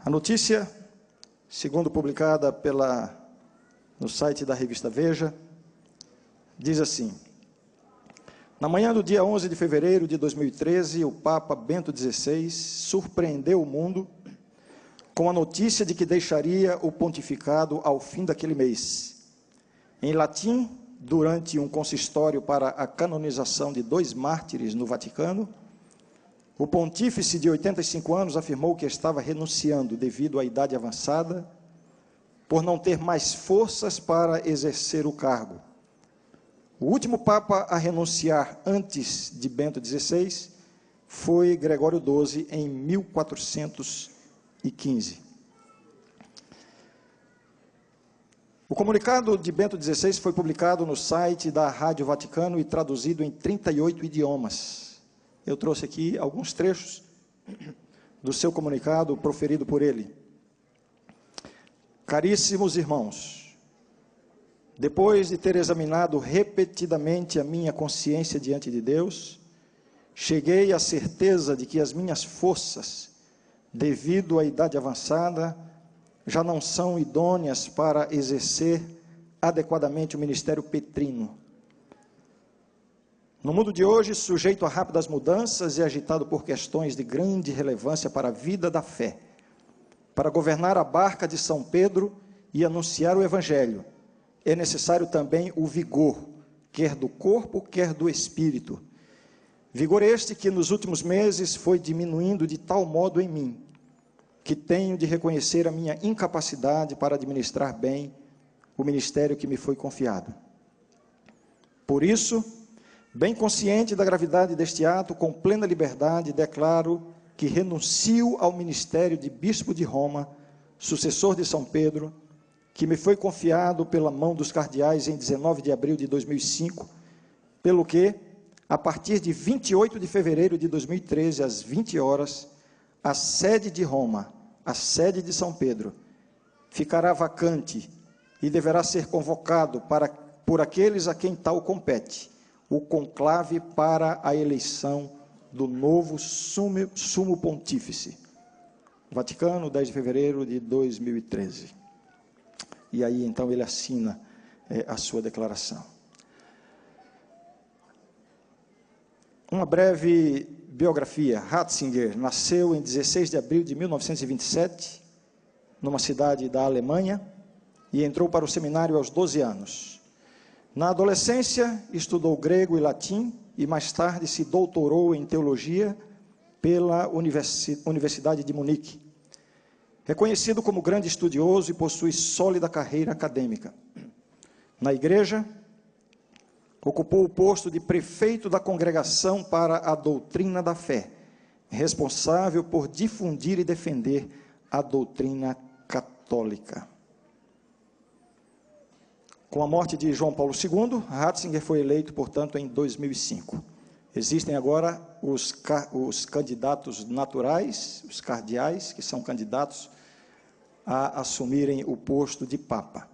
A notícia, segundo publicada no site da revista Veja, diz assim: na manhã do dia 11 de fevereiro de 2013, o Papa Bento XVI surpreendeu o mundo com a notícia de que deixaria o pontificado ao fim daquele mês. Em latim, durante um consistório para a canonização de 2 mártires no Vaticano, o pontífice de 85 anos afirmou que estava renunciando devido à idade avançada, por não ter mais forças para exercer o cargo. O último Papa a renunciar antes de Bento XVI foi Gregório XII, em 1415. O comunicado de Bento XVI foi publicado no site da Rádio Vaticano e traduzido em 38 idiomas. Eu trouxe aqui alguns trechos do seu comunicado proferido por ele. Caríssimos irmãos, depois de ter examinado repetidamente a minha consciência diante de Deus, cheguei à certeza de que as minhas forças, devido à idade avançada, já não são idôneas para exercer adequadamente o ministério petrino. No mundo de hoje, sujeito a rápidas mudanças e agitado por questões de grande relevância para a vida da fé, para governar a barca de São Pedro e anunciar o Evangelho, é necessário também o vigor, quer do corpo, quer do espírito. Vigor este que nos últimos meses foi diminuindo de tal modo em mim, que tenho de reconhecer a minha incapacidade para administrar bem o ministério que me foi confiado. Por isso, bem consciente da gravidade deste ato, com plena liberdade, declaro que renuncio ao ministério de Bispo de Roma, sucessor de São Pedro, que me foi confiado pela mão dos cardeais em 19 de abril de 2005, pelo que, a partir de 28 de fevereiro de 2013, às 20 horas, a sede de Roma, a sede de São Pedro, ficará vacante e deverá ser convocado por aqueles a quem tal compete, o conclave para a eleição do novo sumo pontífice. Vaticano, 10 de fevereiro de 2013. E aí, então, ele assina a sua declaração. Uma breve biografia. Ratzinger nasceu em 16 de abril de 1927, numa cidade da Alemanha, e entrou para o seminário aos 12 anos. Na adolescência, estudou grego e latim, e mais tarde se doutorou em teologia pela Universidade de Munique. Reconhecido como grande estudioso e possui sólida carreira acadêmica. Na igreja, ocupou o posto de prefeito da Congregação para a Doutrina da Fé, responsável por difundir e defender a doutrina católica. Com a morte de João Paulo II, Ratzinger foi eleito, portanto, em 2005. Existem agora os candidatos naturais, os cardeais, que são candidatos a assumirem o posto de Papa.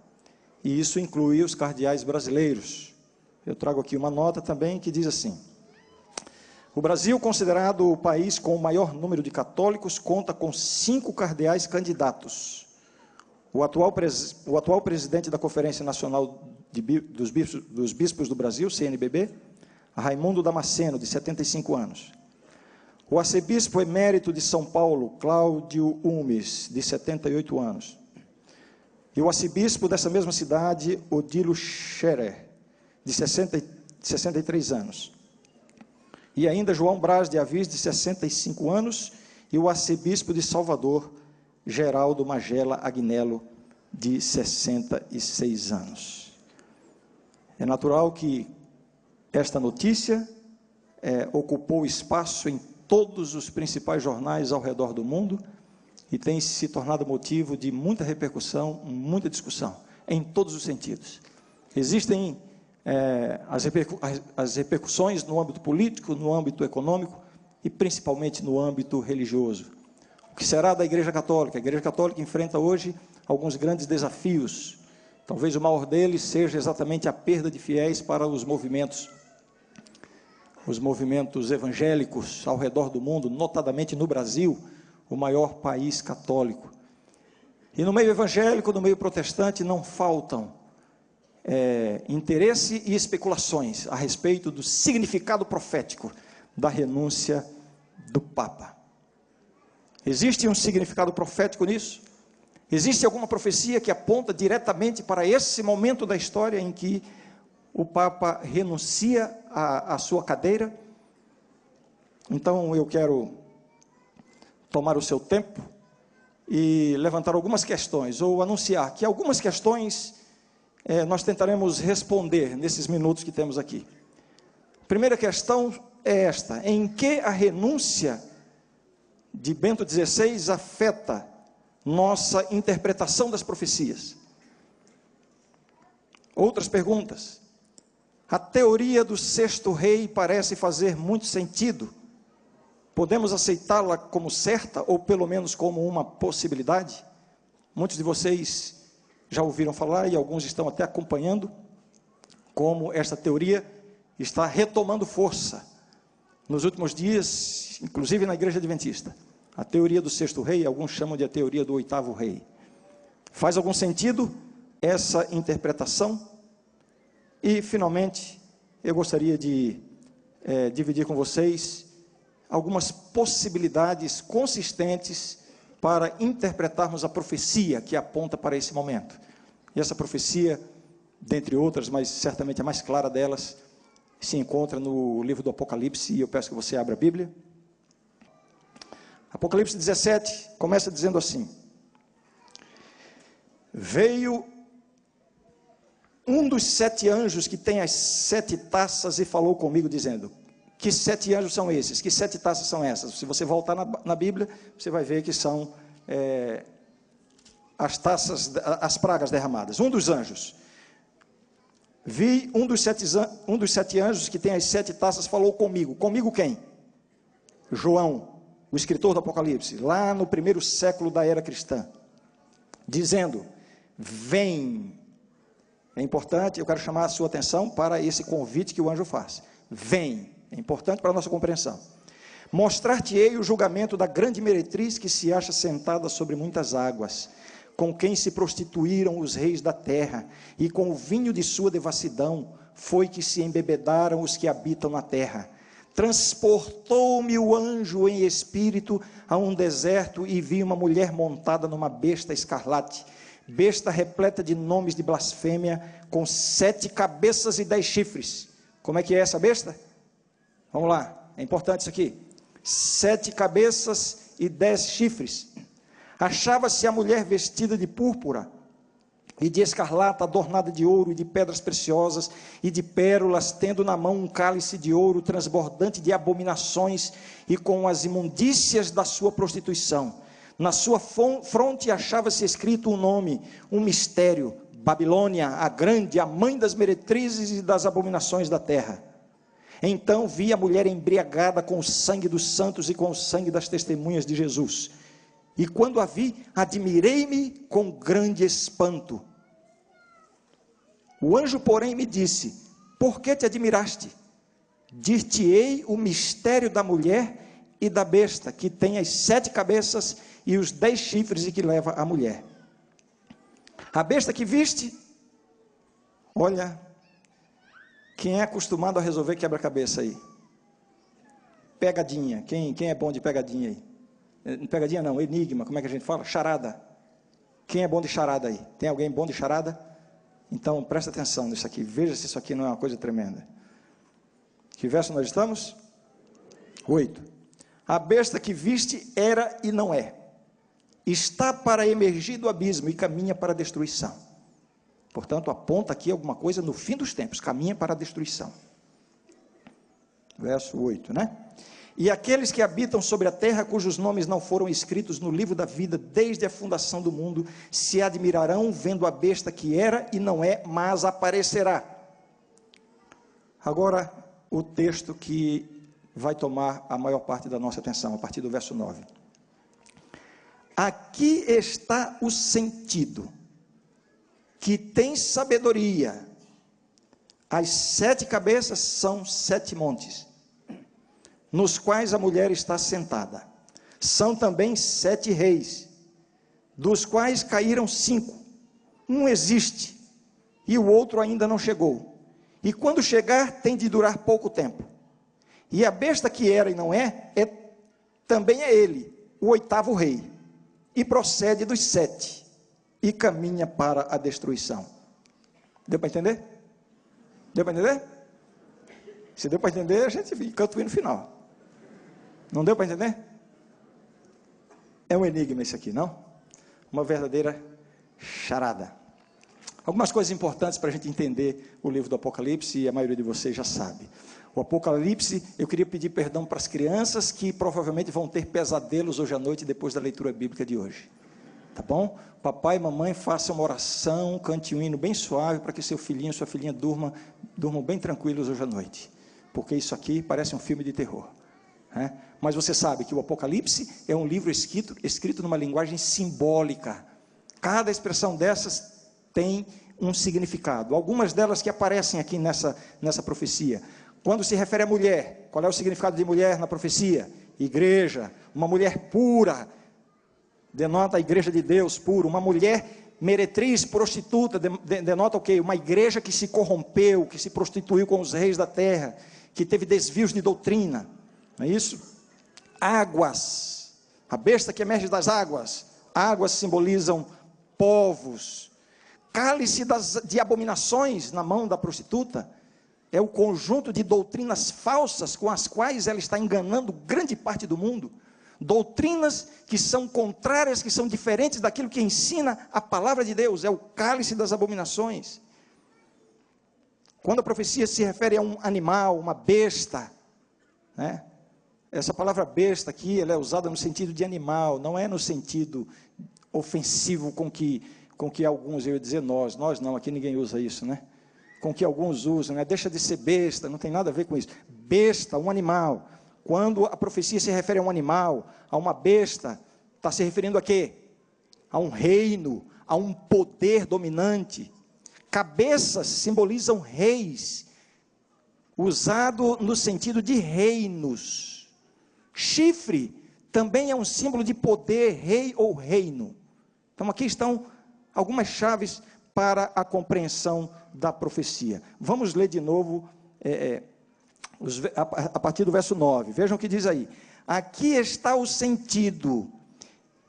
E isso inclui os cardeais brasileiros. Eu trago aqui uma nota também que diz assim: o Brasil, considerado o país com o maior número de católicos, conta com 5 cardeais candidatos. O atual presidente da Conferência Nacional dos Bispos do Brasil, CNBB, Raimundo Damasceno, de 75 anos. O arcebispo emérito de São Paulo, Cláudio Umes, de 78 anos. E o arcebispo dessa mesma cidade, Odilo Scherer, de 63 anos. E ainda João Braz de Avis, de 65 anos, e o arcebispo de Salvador, Geraldo Magela Agnello, de 66 anos. É natural que esta notícia ocupou espaço em todos os principais jornais ao redor do mundo e tem se tornado motivo de muita repercussão, muita discussão, em todos os sentidos. Existem as repercussões no âmbito político, no âmbito econômico e principalmente no âmbito religioso. O que será da Igreja Católica? A Igreja Católica enfrenta hoje alguns grandes desafios. Talvez o maior deles seja exatamente a perda de fiéis para os movimentos evangélicos ao redor do mundo, notadamente no Brasil, o maior país católico. E no meio evangélico, no meio protestante, não faltam interesse e especulações a respeito do significado profético da renúncia do Papa. Existe um significado profético nisso? Existe alguma profecia que aponta diretamente para esse momento da história em que o Papa renuncia à sua cadeira? Então eu quero tomar o seu tempo e levantar algumas questões, ou anunciar que algumas questões nós tentaremos responder nesses minutos que temos aqui. A primeira questão é esta: em que a renúncia de Bento XVI afeta nossa interpretação das profecias? Outras perguntas: a teoria do sexto rei parece fazer muito sentido. Podemos aceitá-la como certa, ou pelo menos como uma possibilidade? Muitos de vocês já ouviram falar, e alguns estão até acompanhando, como esta teoria está retomando força nos últimos dias, inclusive na Igreja Adventista. A teoria do sexto rei, alguns chamam de a teoria do oitavo rei. Faz algum sentido essa interpretação? E, finalmente, eu gostaria de dividir com vocês algumas possibilidades consistentes para interpretarmos a profecia que aponta para esse momento. E essa profecia, dentre outras, mas certamente a mais clara delas, se encontra no livro do Apocalipse, e eu peço que você abra a Bíblia. Apocalipse 17 começa dizendo assim: veio um dos 7 anjos que tem as 7 taças e falou comigo dizendo... Que 7 anjos são esses? Que 7 taças são essas? Se você voltar na Bíblia, você vai ver que são as taças, as pragas derramadas. Um dos anjos. Vi um dos 7 anjos que tem as 7 taças falou comigo. Comigo quem? João, o escritor do Apocalipse, lá no primeiro século da era cristã. Dizendo, vem. É importante, eu quero chamar a sua atenção para esse convite que o anjo faz. Vem. É importante para a nossa compreensão. Mostrar-te-ei o julgamento da grande meretriz que se acha sentada sobre muitas águas, com quem se prostituíram os reis da terra, e com o vinho de sua devassidão foi que se embebedaram os que habitam na terra. Transportou-me o anjo em espírito a um deserto e vi uma mulher montada numa besta escarlate, besta repleta de nomes de blasfêmia, com 7 cabeças e 10 chifres. Como é que é essa besta? Vamos lá, é importante isso aqui. 7 cabeças e 10 chifres. Achava-se a mulher vestida de púrpura e de escarlata, adornada de ouro e de pedras preciosas e de pérolas, tendo na mão um cálice de ouro transbordante de abominações e com as imundícias da sua prostituição. Na sua fronte achava-se escrito um nome, um mistério: Babilônia, a grande, a mãe das meretrizes e das abominações da terra. Então vi a mulher embriagada com o sangue dos santos e com o sangue das testemunhas de Jesus. E quando a vi, admirei-me com grande espanto. O anjo, porém, me disse: por que te admiraste? Dir-te-ei o mistério da mulher e da besta, que tem as 7 cabeças e os 10 chifres e que leva a mulher. A besta que viste, olha... Quem é acostumado a resolver quebra-cabeça aí? Pegadinha. Quem é bom de pegadinha aí? Pegadinha não, enigma, como é que a gente fala? Charada. Quem é bom de charada aí? Tem alguém bom de charada? Então, presta atenção nisso aqui. Veja se isso aqui não é uma coisa tremenda. Que verso nós estamos? 8. A besta que viste era e não é. Está para emergir do abismo e caminha para a destruição. Portanto, aponta aqui alguma coisa no fim dos tempos, caminha para a destruição. Verso 8, né? E aqueles que habitam sobre a terra, cujos nomes não foram escritos no livro da vida desde a fundação do mundo, se admirarão vendo a besta que era e não é, mas aparecerá. Agora, o texto que vai tomar a maior parte da nossa atenção, a partir do verso 9. Aqui está o sentido que tem sabedoria. As 7 cabeças são 7 montes, nos quais a mulher está sentada. São também 7 reis. dos quais caíram 5. Um existe, e o outro ainda não chegou. E quando chegar, tem de durar pouco tempo. E a besta que era e não é, também é ele, o 8º rei, e procede dos 7, e caminha para a destruição. Deu para entender? Deu para entender? Se deu para entender, a gente canta o hino final. Não deu para entender? É um enigma esse aqui, não? Uma verdadeira charada. Algumas coisas importantes para a gente entender o livro do Apocalipse, e a maioria de vocês já sabe. O Apocalipse, eu queria pedir perdão para as crianças que provavelmente vão ter pesadelos hoje à noite depois da leitura bíblica de hoje. Tá bom? Papai e mamãe façam uma oração, cante um hino bem suave para que seu filhinho, sua filhinha durmam bem tranquilos hoje à noite. Porque isso aqui parece um filme de terror. Né? Mas você sabe que o Apocalipse é um livro escrito numa linguagem simbólica. Cada expressão dessas tem um significado. Algumas delas que aparecem aqui nessa profecia. Quando se refere à mulher, qual é o significado de mulher na profecia? Igreja, uma mulher pura, denota a igreja de Deus pura. Uma mulher meretriz, prostituta, denota o quê? Uma igreja que se corrompeu, que se prostituiu com os reis da terra, que teve desvios de doutrina, não é isso? Águas, a besta que emerge das águas. Águas simbolizam povos. Cálice de abominações na mão da prostituta é o conjunto de doutrinas falsas com as quais ela está enganando grande parte do mundo. Doutrinas que são contrárias, que são diferentes daquilo que ensina a palavra de Deus. É o cálice das abominações. Quando a profecia se refere a um animal, uma besta, né? Essa palavra besta aqui, ela é usada no sentido de animal, não é no sentido ofensivo com que alguns, eu ia dizer nós não, aqui ninguém usa isso, né? Com que alguns usam, né? Deixa de ser besta, não tem nada a ver com isso. Besta, um animal. Quando a profecia se refere a um animal, a uma besta, está se referindo a quê? A um reino, a um poder dominante. Cabeças simbolizam reis, usado no sentido de reinos. Chifre também é um símbolo de poder, rei ou reino. Então aqui estão algumas chaves para a compreensão da profecia. Vamos ler de novo a partir do verso 9. Vejam o que diz aí. Aqui está o sentido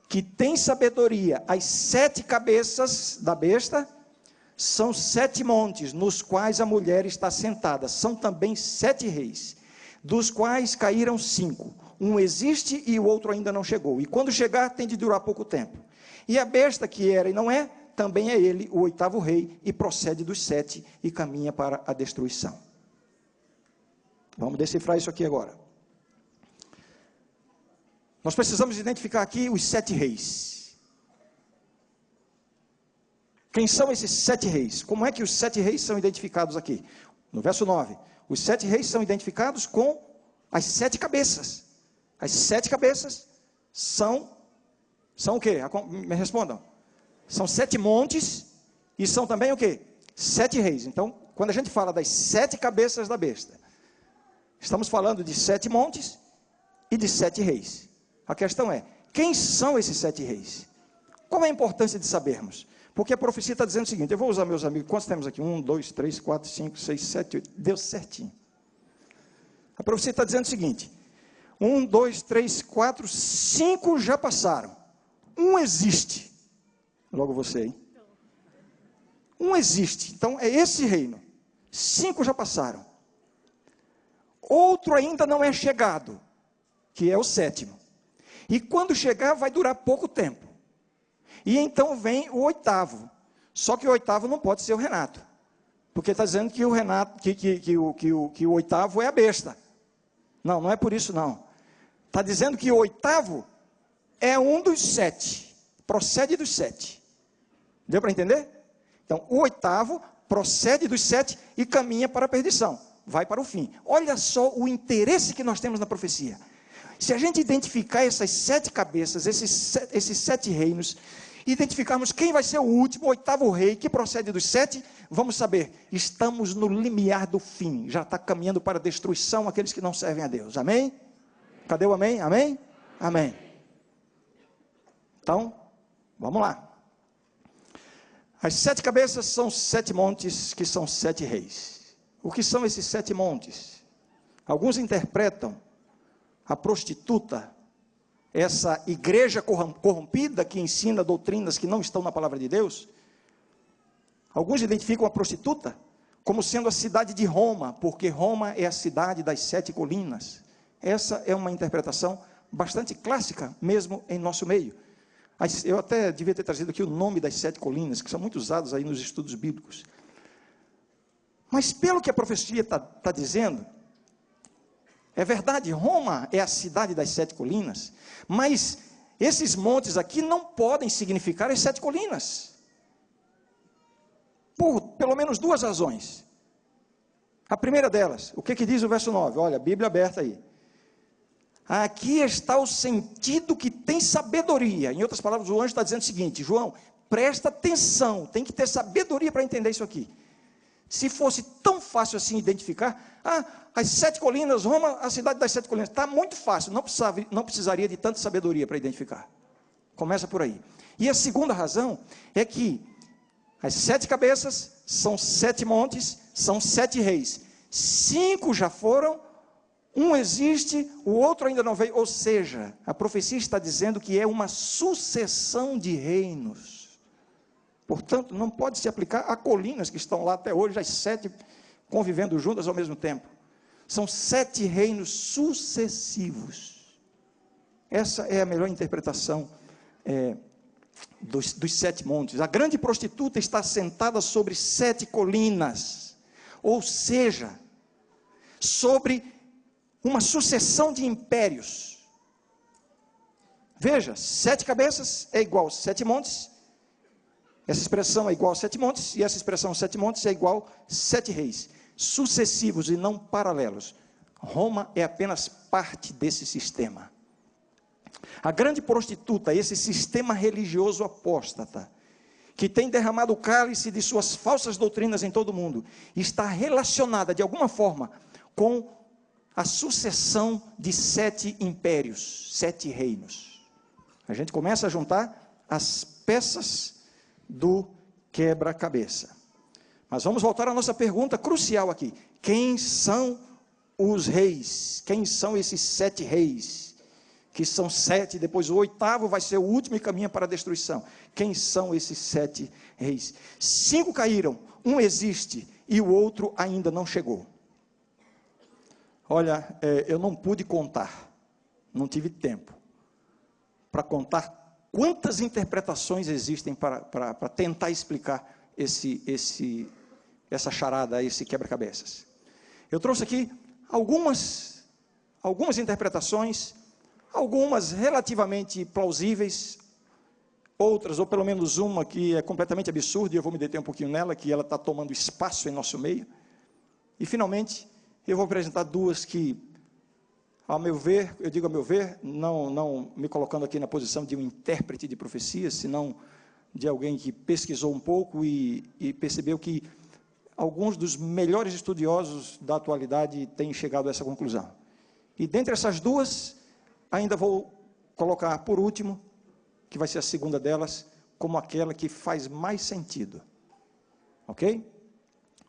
que tem sabedoria. As 7 cabeças da besta são 7 montes, nos quais a mulher está sentada. São também 7 reis, dos quais caíram 5. Um existe e o outro ainda não chegou. E quando chegar, tem de durar pouco tempo. E a besta que era e não é, também é ele, o 8º rei, e procede dos 7 e caminha para a destruição. Vamos decifrar isso aqui agora. Nós precisamos identificar aqui os 7 reis. Quem são esses 7 reis? Como é que os 7 reis são identificados aqui? No verso 9, os 7 reis são identificados com as 7 cabeças. As 7 cabeças são o quê? Me respondam. São 7 montes e são também o quê? 7 reis. Então, quando a gente fala das 7 cabeças da besta, estamos falando de 7 montes e de 7 reis. A questão é, quem são esses 7 reis? Qual é a importância de sabermos? Porque a profecia está dizendo o seguinte, eu vou usar meus amigos, quantos temos aqui? 1, 2, 3, 4, 5, 6, 7, 8, deu certinho. A profecia está dizendo o seguinte, 1, 2, 3, 4, 5 já passaram. Um existe. Logo você, hein? Um existe. Então, é esse reino. 5 já passaram. Outro ainda não é chegado, que é o 7º. E quando chegar, vai durar pouco tempo. E então vem o 8º. Só que o 8º não pode ser o Renato. Porque está dizendo que o Renato, que o 8º é a besta. Não, não é por isso não. Está dizendo que o 8º é um dos 7. Procede dos 7. Deu para entender? Então, o 8º procede dos 7 e caminha para a perdição. Vai para o fim. Olha só o interesse que nós temos na profecia. Se a gente identificar essas 7 cabeças, esses 7 reinos, identificarmos quem vai ser o último, o 8º rei, que procede dos 7, vamos saber, estamos no limiar do fim. Já está caminhando para a destruição aqueles que não servem a Deus. Amém? Cadê o amém? Amém? Amém. Então, Vamos lá. As 7 cabeças são 7 montes, que são 7 reis. O que são esses 7 montes? Alguns interpretam a prostituta, essa igreja corrompida que ensina doutrinas que não estão na palavra de Deus. Alguns identificam a prostituta como sendo a cidade de Roma, porque Roma é a cidade das 7 colinas. Essa é uma interpretação bastante clássica, mesmo em nosso meio. Eu até devia ter trazido aqui o nome das 7 colinas, que são muito usados aí nos estudos bíblicos. Mas pelo que a profecia está dizendo, é verdade, Roma é a cidade das 7 colinas, mas esses montes aqui não podem significar as 7 colinas. Por pelo menos 2 razões. A primeira delas, o que diz o verso 9? Olha, a Bíblia aberta aí. Aqui está o sentido que tem sabedoria. Em outras palavras, o anjo está dizendo o seguinte: João, presta atenção, tem que ter sabedoria para entender isso aqui. Se fosse tão fácil assim identificar, as 7 colinas, Roma, a cidade das 7 colinas, está muito fácil, não precisaria de tanta sabedoria para identificar. Começa por aí. E a segunda razão é que as 7 cabeças são 7 montes, são 7 reis. 5 já foram, 1 existe, o outro ainda não veio. Ou seja, a profecia está dizendo que é uma sucessão de reinos. Portanto, não pode se aplicar a colinas que estão lá até hoje, as 7 convivendo juntas ao mesmo tempo. São 7 reinos sucessivos. Essa é a melhor interpretação dos 7 montes. A grande prostituta está sentada sobre 7 colinas, ou seja, sobre uma sucessão de impérios. Veja, 7 cabeças é igual a 7 montes. Essa expressão é igual a 7 montes, e essa expressão 7 montes é igual a 7 reis, sucessivos e não paralelos. Roma é apenas parte desse sistema. A grande prostituta, esse sistema religioso apóstata, que tem derramado o cálice de suas falsas doutrinas em todo o mundo, está relacionada de alguma forma com a sucessão de 7 impérios, 7 reinos. A gente começa a juntar as peças do quebra-cabeça. Mas vamos voltar à nossa pergunta crucial aqui: quem são os reis? Quem são esses 7 reis? Que são 7, depois o 8º vai ser o último e caminha para a destruição. Quem são esses 7 reis? 5 caíram, 1 existe e o outro ainda não chegou. Olha, eu não pude contar, não tive tempo para contar quantas interpretações existem para tentar explicar essa charada, esse quebra-cabeças. Eu trouxe aqui algumas interpretações, algumas relativamente plausíveis, outras, ou pelo menos uma que é completamente absurda, e eu vou me deter um pouquinho nela, que ela está tomando espaço em nosso meio. E finalmente, eu vou apresentar 2 que, ao meu ver, eu digo a meu ver, não me colocando aqui na posição de um intérprete de profecias, senão de alguém que pesquisou um pouco e percebeu que alguns dos melhores estudiosos da atualidade têm chegado a essa conclusão. E dentre essas 2, ainda vou colocar por último, que vai ser a segunda delas, como aquela que faz mais sentido. Ok?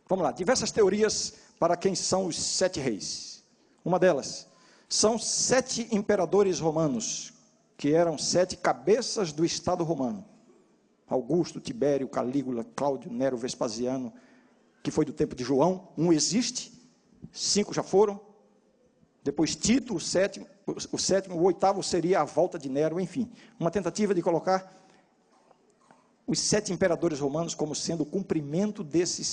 Vamos lá, diversas teorias para quem são os 7 reis. Uma delas, são 7 imperadores romanos, que eram 7 cabeças do Estado romano. Augusto, Tibério, Calígula, Cláudio, Nero, Vespasiano, que foi do tempo de João. 1 existe, 5 já foram. Depois Tito, o sétimo, o 8º seria a volta de Nero, enfim. Uma tentativa de colocar os 7 imperadores romanos como sendo o cumprimento desses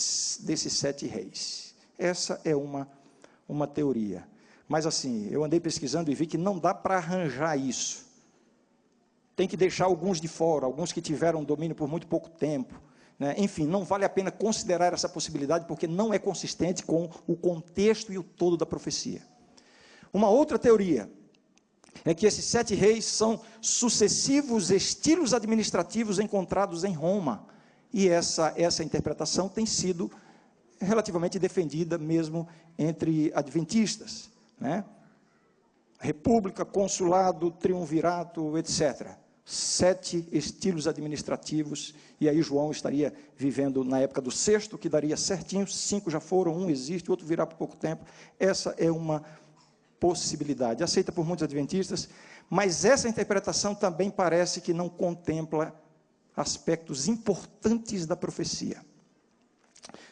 7 reis. Essa é uma teoria. Mas assim, eu andei pesquisando e vi que não dá para arranjar isso. Tem que deixar alguns de fora, alguns que tiveram domínio por muito pouco tempo, né? Enfim, não vale a pena considerar essa possibilidade, porque não é consistente com o contexto e o todo da profecia. Uma outra teoria é que esses 7 reis são sucessivos estilos administrativos encontrados em Roma. E essa interpretação tem sido relativamente defendida mesmo entre adventistas, né? República, consulado, triunvirato, etc. 7 estilos administrativos, e aí João estaria vivendo na época do sexto, que daria certinho, 5 já foram, um existe, o outro virá por pouco tempo. Essa é uma possibilidade, aceita por muitos adventistas, mas essa interpretação também parece que não contempla aspectos importantes da profecia.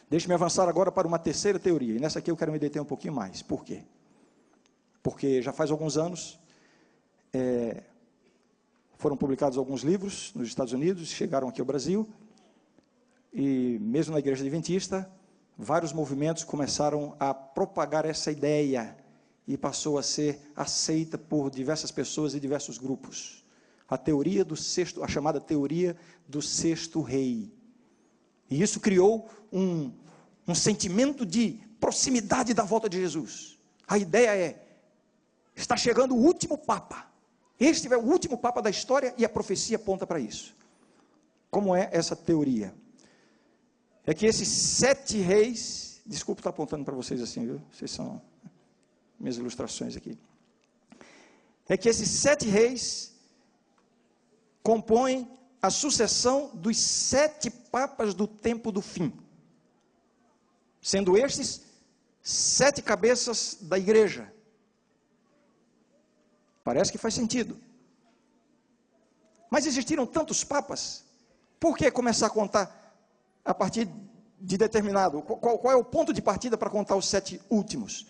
Deixe-me avançar agora para uma terceira teoria, e nessa aqui eu quero me deter um pouquinho mais. Por quê? Porque já faz alguns anos, foram publicados alguns livros nos Estados Unidos, chegaram aqui ao Brasil, e mesmo na Igreja Adventista, vários movimentos começaram a propagar essa ideia, e passou a ser aceita por diversas pessoas e diversos grupos. A teoria do sexto, a chamada teoria do sexto rei. E isso criou um sentimento de proximidade da volta de Jesus. A ideia é, está chegando o último Papa. Este é o último Papa da história e a profecia aponta para isso. Como é essa teoria? É que esses 7 reis, desculpa estar apontando para vocês assim, viu? Vocês são minhas ilustrações aqui. É que esses 7 reis compõem a sucessão dos 7 papas do tempo do fim. Sendo estes 7 cabeças da igreja. Parece que faz sentido. Mas existiram tantos papas, por que começar a contar a partir de determinado? Qual é o ponto de partida para contar os 7 últimos?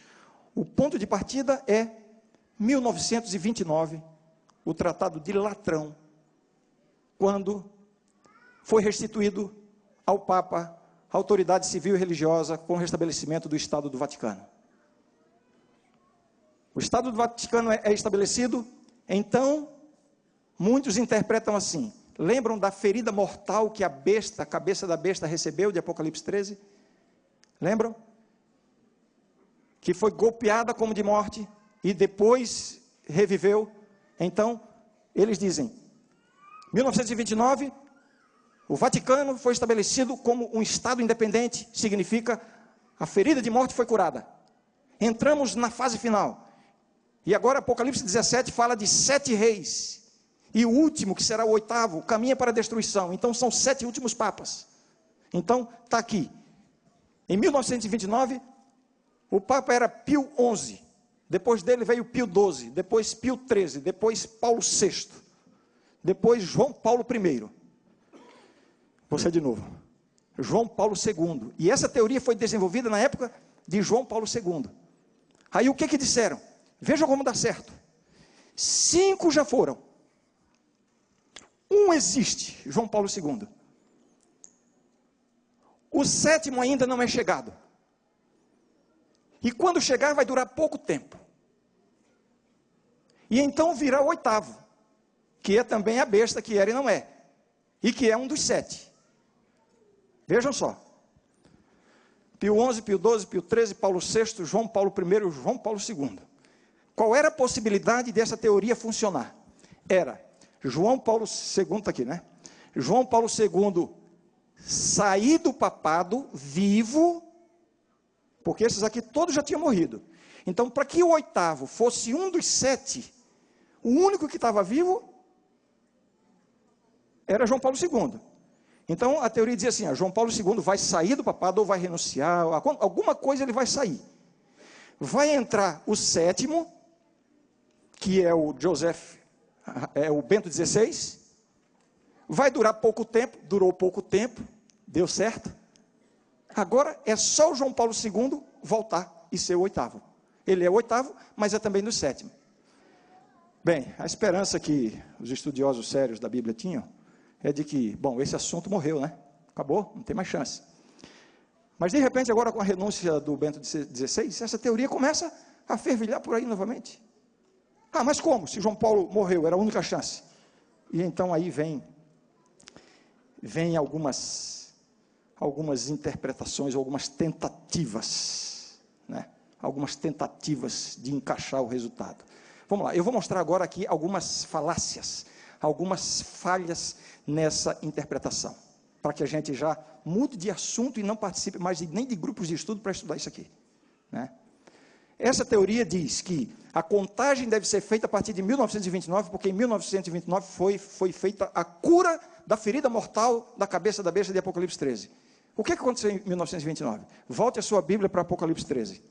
O ponto de partida é 1929, o Tratado de Latrão, quando foi restituído ao Papa a autoridade civil e religiosa com o restabelecimento do Estado do Vaticano. O Estado do Vaticano é estabelecido, então, muitos interpretam assim, lembram da ferida mortal que a cabeça da besta recebeu, de Apocalipse 13? Lembram? Que foi golpeada como de morte, e depois reviveu. Então, eles dizem, 1929, o Vaticano foi estabelecido como um Estado independente, significa, a ferida de morte foi curada. Entramos na fase final. E agora Apocalipse 17 fala de 7 reis. E o último, que será o 8º, caminha para a destruição. Então são 7 últimos papas. Então está aqui. Em 1929, o Papa era Pio XI. Depois dele veio Pio XII. Depois Pio XIII. Depois Paulo VI. Depois João Paulo I. Você de novo. João Paulo II. E essa teoria foi desenvolvida na época de João Paulo II. Aí o que disseram? Vejam como dá certo. 5 já foram. Um existe, João Paulo II. O 7º ainda não é chegado. E quando chegar vai durar pouco tempo. E então virá o 8º, que é também a besta que era e não é. E que é um dos 7. Vejam só. Pio XI, Pio XII, Pio XIII, Paulo VI, João Paulo I e João Paulo II. Qual era a possibilidade dessa teoria funcionar? Era João Paulo II, está aqui, né? João Paulo II sair do papado vivo, porque esses aqui todos já tinham morrido. Então, para que o 8º fosse um dos 7, o único que estava vivo era João Paulo II. Então, a teoria dizia assim, João Paulo II vai sair do papado ou vai renunciar, alguma coisa ele vai sair. Vai entrar o 7º, que é o o Bento XVI, vai durar pouco tempo, durou pouco tempo, deu certo. Agora é só o João Paulo II voltar e ser o 8º. Ele é o 8º, mas é também do 7º. Bem, a esperança que os estudiosos sérios da Bíblia tinham, é de que, bom, esse assunto morreu, né? Acabou, não tem mais chance. Mas de repente agora com a renúncia do Bento XVI, essa teoria começa a fervilhar por aí novamente. Mas como? Se João Paulo morreu, era a única chance. E então aí vem algumas interpretações, algumas tentativas, né? Algumas tentativas de encaixar o resultado. Vamos lá, eu vou mostrar agora aqui algumas falácias, algumas falhas nessa interpretação, para que a gente já mude de assunto e não participe mais nem de grupos de estudo para estudar isso aqui, né? Essa teoria diz que a contagem deve ser feita a partir de 1929, porque em 1929 foi feita a cura da ferida mortal da cabeça da besta de Apocalipse 13. O que aconteceu em 1929? Volte a sua Bíblia para Apocalipse 13.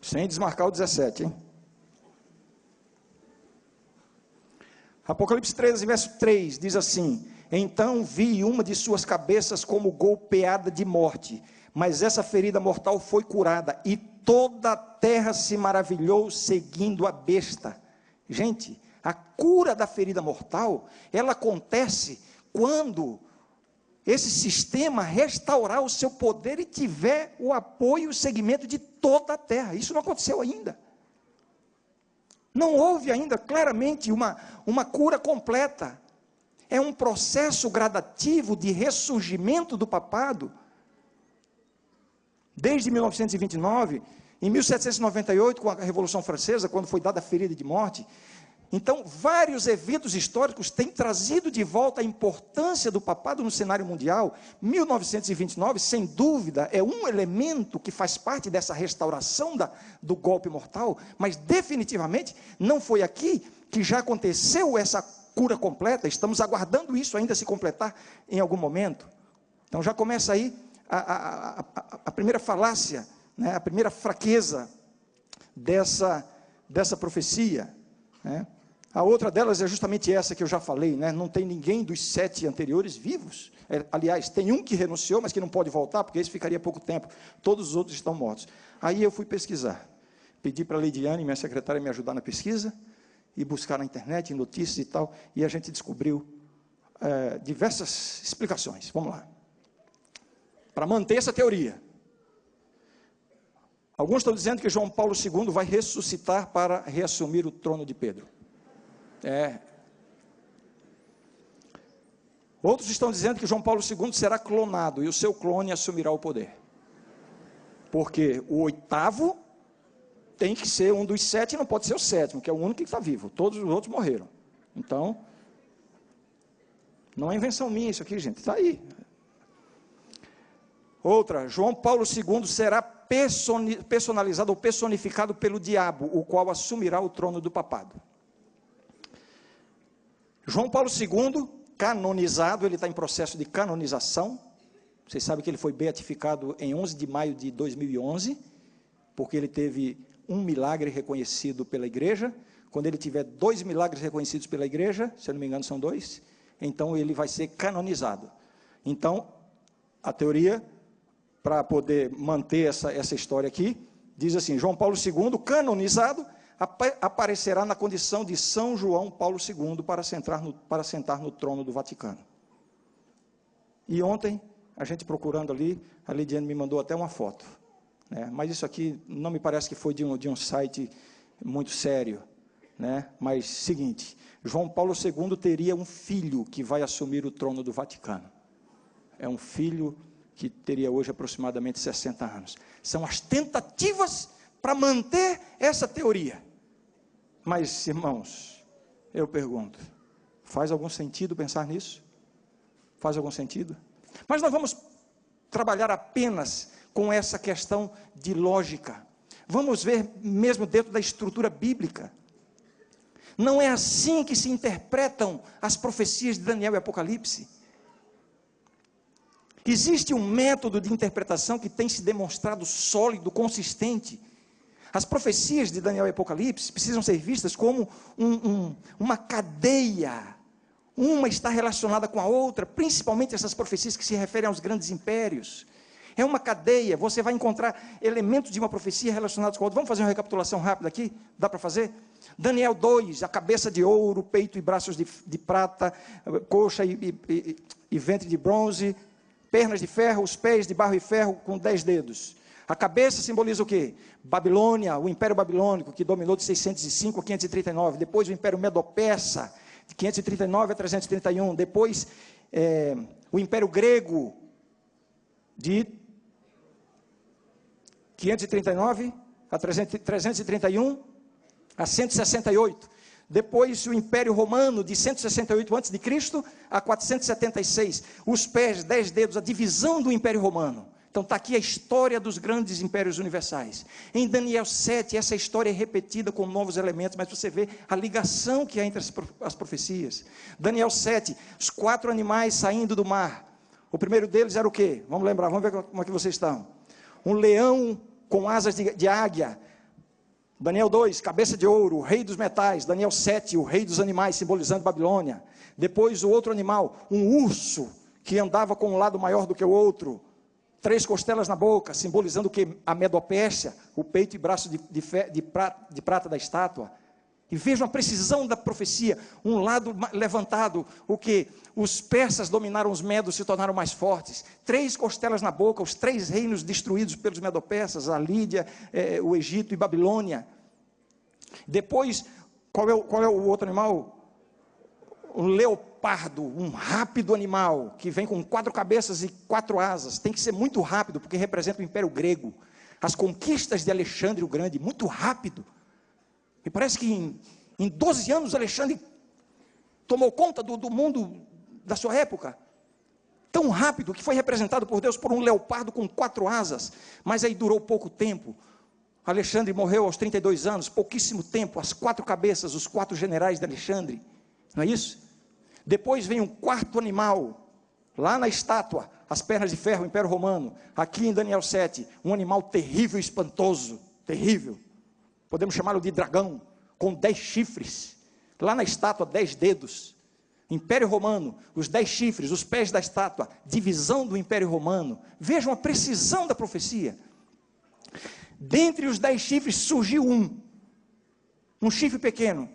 Sem desmarcar o 17, hein? Apocalipse 13, verso 3, diz assim: então vi uma de suas cabeças como golpeada de morte, mas essa ferida mortal foi curada, e toda a terra se maravilhou seguindo a besta. Gente, a cura da ferida mortal, ela acontece quando esse sistema restaurar o seu poder e tiver o apoio e o segmento de toda a terra. Isso não aconteceu ainda. Não houve ainda claramente uma cura completa. É um processo gradativo de ressurgimento do papado. Desde 1929, em 1798, com a Revolução Francesa, quando foi dada a ferida de morte. Então, vários eventos históricos têm trazido de volta a importância do papado no cenário mundial. 1929, sem dúvida, é um elemento que faz parte dessa restauração do golpe mortal, mas definitivamente não foi aqui que já aconteceu essa cura completa. Estamos aguardando isso ainda se completar em algum momento. Então já começa aí a primeira falácia, né, a primeira fraqueza dessa profecia, né? A outra delas é justamente essa que eu já falei, né? Não tem ninguém dos 7 anteriores vivos. Aliás, tem um que renunciou, mas que não pode voltar, porque esse ficaria pouco tempo. Todos os outros estão mortos. Aí eu fui pesquisar. Pedi para a Leidiane, minha secretária, me ajudar na pesquisa, e buscar na internet, em notícias e tal, e a gente descobriu diversas explicações. Vamos lá. Para manter essa teoria. Alguns estão dizendo que João Paulo II vai ressuscitar para reassumir o trono de Pedro. Outros estão dizendo que João Paulo II será clonado e o seu clone assumirá o poder. Porque o 8º tem que ser um dos 7 e não pode ser o 7º, que é o único que está vivo. Todos os outros morreram. Então, não é invenção minha isso aqui, gente. Está aí. Outra, João Paulo II será personalizado ou personificado pelo diabo, o qual assumirá o trono do papado. João Paulo II, canonizado, ele está em processo de canonização. Vocês sabem que ele foi beatificado em 11 de maio de 2011, porque ele teve um milagre reconhecido pela igreja. Quando ele tiver 2 milagres reconhecidos pela igreja, se eu não me engano são 2, então ele vai ser canonizado. Então, a teoria, para poder manter essa história aqui, diz assim: João Paulo II, canonizado, aparecerá na condição de São João Paulo II para sentar no trono do Vaticano. E ontem, a gente procurando ali, a Lidiane me mandou até uma foto, né? Mas isso aqui não me parece que foi de um site muito sério, né? Mas, seguinte, João Paulo II teria um filho que vai assumir o trono do Vaticano. É um filho que teria hoje aproximadamente 60 anos. São as tentativas para manter essa teoria. Mas, irmãos, eu pergunto, faz algum sentido pensar nisso? Faz algum sentido? Mas nós vamos trabalhar apenas com essa questão de lógica. Vamos ver mesmo dentro da estrutura bíblica. Não é assim que se interpretam as profecias de Daniel e Apocalipse. Existe um método de interpretação que tem se demonstrado sólido, consistente. As profecias de Daniel e Apocalipse precisam ser vistas como uma cadeia. Uma está relacionada com a outra, principalmente essas profecias que se referem aos grandes impérios. É uma cadeia, você vai encontrar elementos de uma profecia relacionados com a outra. Vamos fazer uma recapitulação rápida aqui? Dá para fazer? Daniel 2, a cabeça de ouro, peito e braços de prata, coxa e ventre de bronze, pernas de ferro, os pés de barro e ferro com 10 dedos. A cabeça simboliza o quê? Babilônia, o Império Babilônico, que dominou de 605 a 539. Depois o Império Medo-Persa, de 539 a 331. Depois o Império Grego, de 539 a 331 a 168. Depois o Império Romano, de 168 a.C. a 476. Os pés, 10 dedos, a divisão do Império Romano, Então está aqui a história dos grandes impérios universais. Em Daniel 7, essa história é repetida com novos elementos, mas você vê a ligação que há entre as profecias. Daniel 7, os 4 animais saindo do mar. O primeiro deles era o quê? Vamos lembrar, vamos ver como é que vocês estão. Um leão com asas de águia. Daniel 2, cabeça de ouro, o rei dos metais. Daniel 7, o rei dos animais, simbolizando Babilônia. Depois o outro animal, um urso, que andava com um lado maior do que o outro. 3 costelas na boca, simbolizando o que? A Medopérsia, o peito e braço de prata da estátua. E vejam a precisão da profecia, um lado levantado, o que? Os persas dominaram os medos, se tornaram mais fortes. 3 costelas na boca, os 3 reinos destruídos pelos medopersas, a Lídia, o Egito e Babilônia. Depois, qual é o outro animal? Um leopardo, um rápido animal, que vem com 4 cabeças e 4 asas. Tem que ser muito rápido, porque representa o Império Grego. As conquistas de Alexandre o Grande, muito rápido. Me parece que em 12 anos Alexandre tomou conta do mundo da sua época. Tão rápido que foi representado por Deus por um leopardo com 4 asas. Mas aí durou pouco tempo. Alexandre morreu aos 32 anos, pouquíssimo tempo. As 4 cabeças, os 4 generais de Alexandre. Não é isso? Depois vem um 4º animal, lá na estátua, as pernas de ferro, o Império Romano. Aqui em Daniel 7, um animal terrível e espantoso, terrível. Podemos chamá-lo de dragão, com 10 chifres. Lá na estátua, 10 dedos. Império Romano, os 10 chifres, os pés da estátua, divisão do Império Romano. Vejam a precisão da profecia. Dentre os 10 chifres surgiu um chifre pequeno.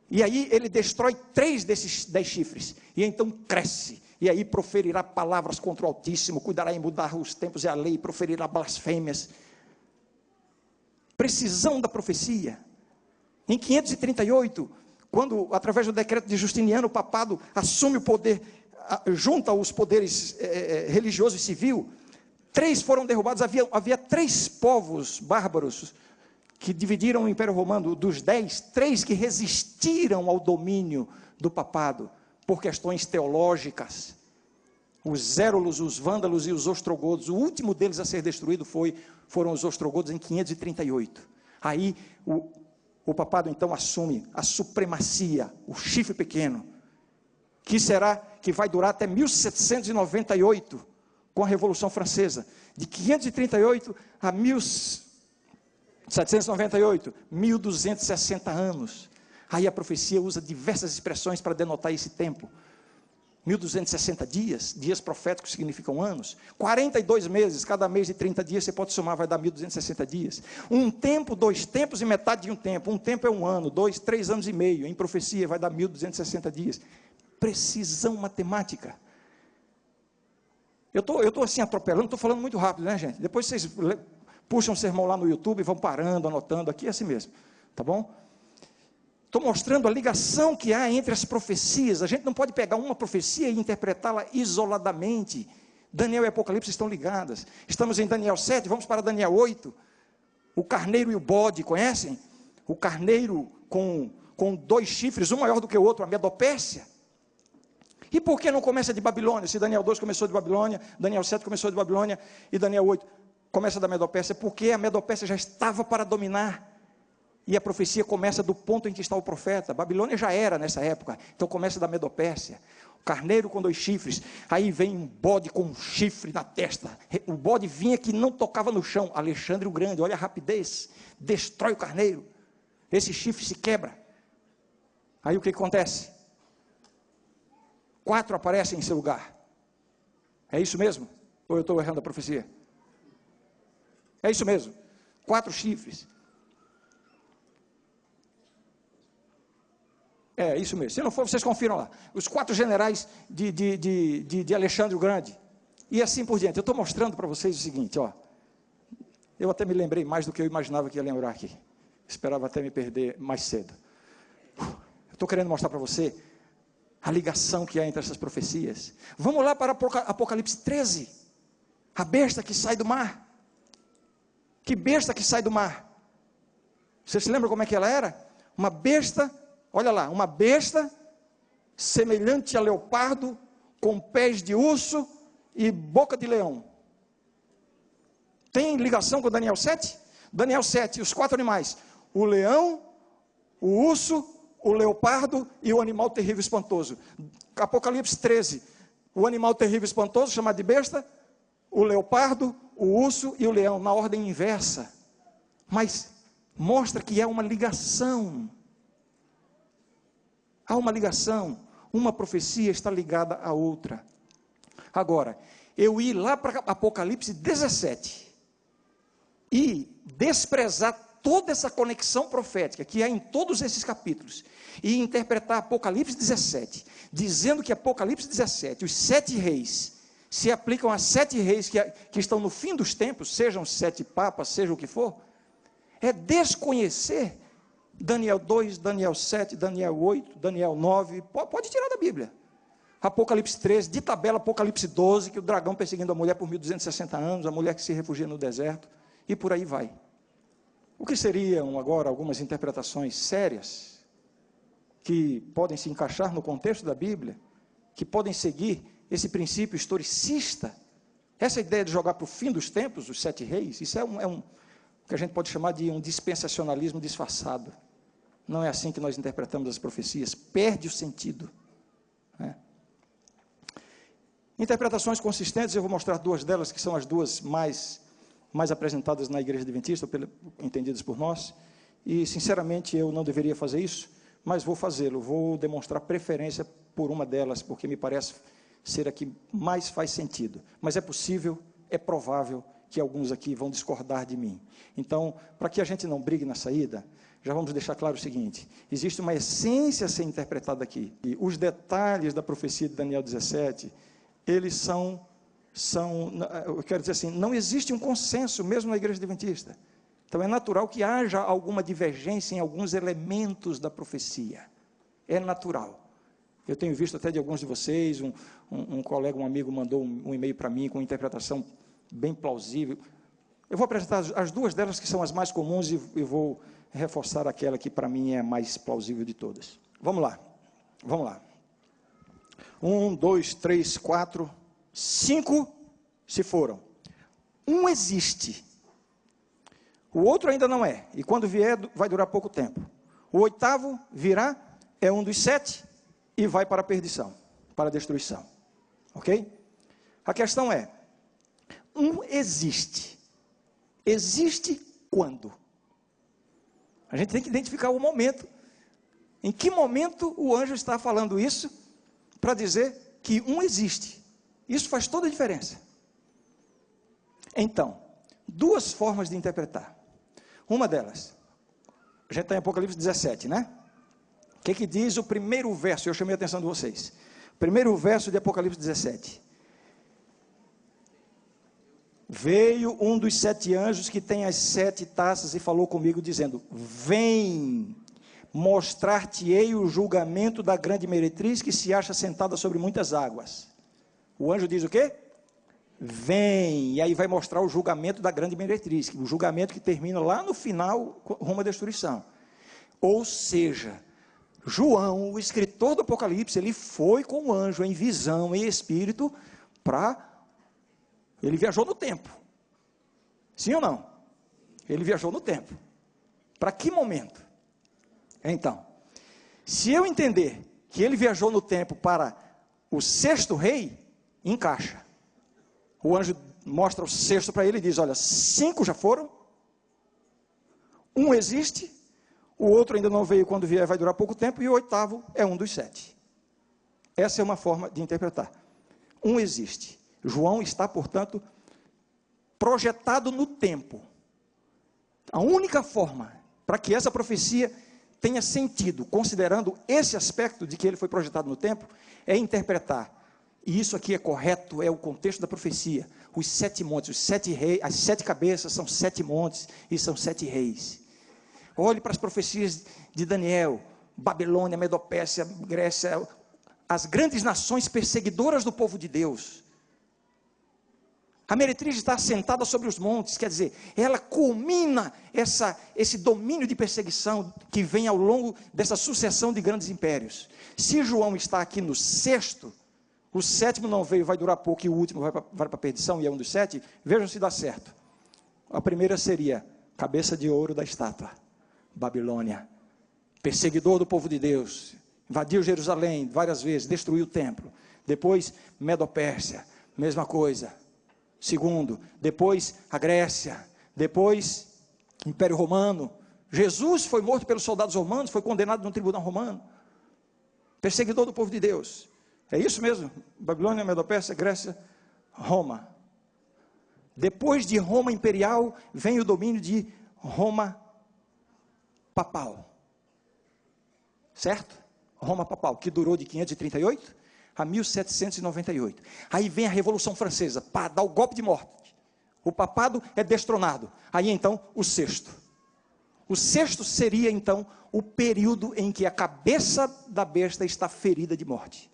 E aí ele destrói 3 desses 10 chifres. E então cresce. E aí proferirá palavras contra o Altíssimo, cuidará em mudar os tempos e a lei, proferirá blasfêmias. Precisão da profecia. Em 538, quando através do decreto de Justiniano, o papado assume o poder, junta os poderes religioso e civil, 3 foram derrubados. Havia 3 povos bárbaros que dividiram o Império Romano. Dos 10, 3 que resistiram ao domínio do papado, por questões teológicas. Os Zérulos, os Vândalos e os Ostrogodos. O último deles a ser destruído foram os Ostrogodos em 538. Aí o papado então assume a supremacia, o chifre pequeno, que vai durar até 1798, com a Revolução Francesa. De 538 a 1798, 1260 anos. Aí a profecia usa diversas expressões para denotar esse tempo. 1260 dias, dias proféticos significam anos. 42 meses, cada mês de 30 dias, você pode somar, vai dar 1260 dias. Um tempo, 2 tempos e metade de um tempo. Um tempo é 1 ano, 2, 3 anos e meio. Em profecia vai dar 1260 dias. Precisão matemática. Eu estou assim atropelando, estou falando muito rápido, né, gente? Depois vocês puxam o sermão lá no YouTube e vão parando, anotando aqui, é assim mesmo, tá bom? Estou mostrando a ligação que há entre as profecias. A gente não pode pegar uma profecia e interpretá-la isoladamente. Daniel e Apocalipse estão ligadas. Estamos em Daniel 7, vamos para Daniel 8. O carneiro e o bode, conhecem? O carneiro com 2 chifres, um maior do que o outro, a Medopérsia. E por que não começa de Babilônia? Se Daniel 2 começou de Babilônia, Daniel 7 começou de Babilônia e Daniel 8 começa da Medopérsia, porque a Medopérsia já estava para dominar. E a profecia começa do ponto em que está o profeta. Babilônia já era nessa época, então começa da Medopérsia. O carneiro com 2 chifres, aí vem um bode com um chifre na testa. O bode vinha que não tocava no chão. Alexandre o Grande, olha a rapidez, destrói o carneiro. Esse chifre se quebra. Aí o que acontece? 4 aparecem em seu lugar. É isso mesmo? Ou eu estou errando a profecia? É isso mesmo. 4 chifres. É isso mesmo. Se não for, vocês confiram lá. Os 4 generais de Alexandre o Grande. E assim por diante. Eu estou mostrando para vocês o seguinte, ó. Eu até me lembrei mais do que eu imaginava que ia lembrar aqui. Esperava até me perder mais cedo. Eu estou querendo mostrar para você a ligação que há entre essas profecias. Vamos lá para Apocalipse 13. A besta que sai do mar. Que besta que sai do mar? Você se lembra como é que ela era? Uma besta, olha lá, uma besta semelhante a leopardo, com pés de urso e boca de leão. Tem ligação com Daniel 7? Daniel 7, os 4 animais: o leão, o urso, o leopardo e o animal terrível e espantoso. Apocalipse 13, o animal terrível e espantoso, chamado de besta, o leopardo, o urso e o leão, na ordem inversa. Mas mostra que há uma ligação. Há uma ligação. Uma profecia está ligada à outra. Agora, eu ir lá para Apocalipse 17 e desprezar toda essa conexão profética que há em todos esses capítulos e interpretar Apocalipse 17, dizendo que Apocalipse 17, os 7 reis, se aplicam a 7 reis que estão no fim dos tempos, sejam 7 papas, seja o que for, é desconhecer Daniel 2, Daniel 7, Daniel 8, Daniel 9, pode tirar da Bíblia. Apocalipse 13, de tabela Apocalipse 12, que o dragão perseguindo a mulher por 1260 anos, a mulher que se refugia no deserto, e por aí vai. O que seriam agora algumas interpretações sérias, que podem se encaixar no contexto da Bíblia, que podem seguir esse princípio historicista, essa ideia de jogar para o fim dos tempos, os 7 reis, isso é um que a gente pode chamar de um dispensacionalismo disfarçado. Não é assim que nós interpretamos as profecias, perde o sentido, né? Interpretações consistentes, eu vou mostrar 2 delas, que são as 2 mais apresentadas na Igreja Adventista, entendidas por nós, e sinceramente eu não deveria fazer isso, mas vou fazê-lo, vou demonstrar preferência por uma delas, porque me parece ser a que mais faz sentido, mas é possível, é provável que alguns aqui vão discordar de mim. Então, para que a gente não brigue na saída, já vamos deixar claro o seguinte: existe uma essência a ser interpretada aqui, e os detalhes da profecia de Daniel 17, eles são, eu quero dizer assim, não existe um consenso mesmo na Igreja Adventista. Então é natural que haja alguma divergência em alguns elementos da profecia, é natural. Eu tenho visto até de alguns de vocês, um colega, um amigo mandou um e-mail para mim com uma interpretação bem plausível. Eu vou apresentar as 2 delas que são as mais comuns e vou reforçar aquela que para mim é a mais plausível de todas. Vamos lá. 1, 2, 3, 4, 5 se foram. Um existe. O outro ainda não é. E quando vier, vai durar pouco tempo. O 8º virá, é um dos 7 e vai para a perdição, para a destruição. Ok? A questão é, um existe. Existe quando? A gente tem que identificar o momento. Em que momento o anjo está falando isso para dizer que um existe? Isso faz toda a diferença. Então, 2 formas de interpretar. Uma delas, a gente está em Apocalipse 17, né? O que diz o primeiro verso? Eu chamei a atenção de vocês. Primeiro verso de Apocalipse 17. Veio um dos 7 anjos que tem as 7 taças e falou comigo dizendo: vem, mostrar-te-ei o julgamento da grande meretriz que se acha sentada sobre muitas águas. O anjo diz o quê? Vem, e aí vai mostrar o julgamento da grande meretriz, o julgamento que termina lá no final, rumo à destruição. Ou seja, João, o escritor do Apocalipse, ele foi com o anjo em visão, em espírito, ele viajou no tempo. Sim ou não? Ele viajou no tempo. Para que momento? Então, se eu entender que ele viajou no tempo para o 6º rei, encaixa. O anjo mostra o 6º para ele e diz: olha, 5 já foram, um existe, o outro ainda não veio, quando vier vai durar pouco tempo, e o 8º é um dos 7. Essa é uma forma de interpretar. Um existe. João está, portanto, projetado no tempo. A única forma para que essa profecia tenha sentido, considerando esse aspecto de que ele foi projetado no tempo, é interpretar, e isso aqui é correto, é o contexto da profecia, os 7 montes, os 7 reis, as 7 cabeças são 7 montes e são 7 reis. Olhe para as profecias de Daniel, Babilônia, Medopécia, Grécia, as grandes nações perseguidoras do povo de Deus. A meretriz está assentada sobre os montes, quer dizer, ela culmina esse domínio de perseguição que vem ao longo dessa sucessão de grandes impérios. Se João está aqui no 6º, o 7º não veio, vai durar pouco, e o último vai para a perdição, e é um dos 7, vejam se dá certo. A primeira seria cabeça de ouro da estátua, Babilônia, perseguidor do povo de Deus, invadiu Jerusalém várias vezes, destruiu o templo. Depois, Medo-Pérsia, mesma coisa. Segundo, depois a Grécia, depois Império Romano. Jesus foi morto pelos soldados romanos, foi condenado no tribunal romano. Perseguidor do povo de Deus. É isso mesmo? Babilônia, Medo-Pérsia, Grécia, Roma. Depois de Roma imperial, vem o domínio de Roma papal. Certo? Roma papal, que durou de 538 a 1798. Aí vem a Revolução Francesa, para dar o golpe de morte. O papado é destronado. Aí então, o sexto. O sexto seria então o período em que a cabeça da besta está ferida de morte.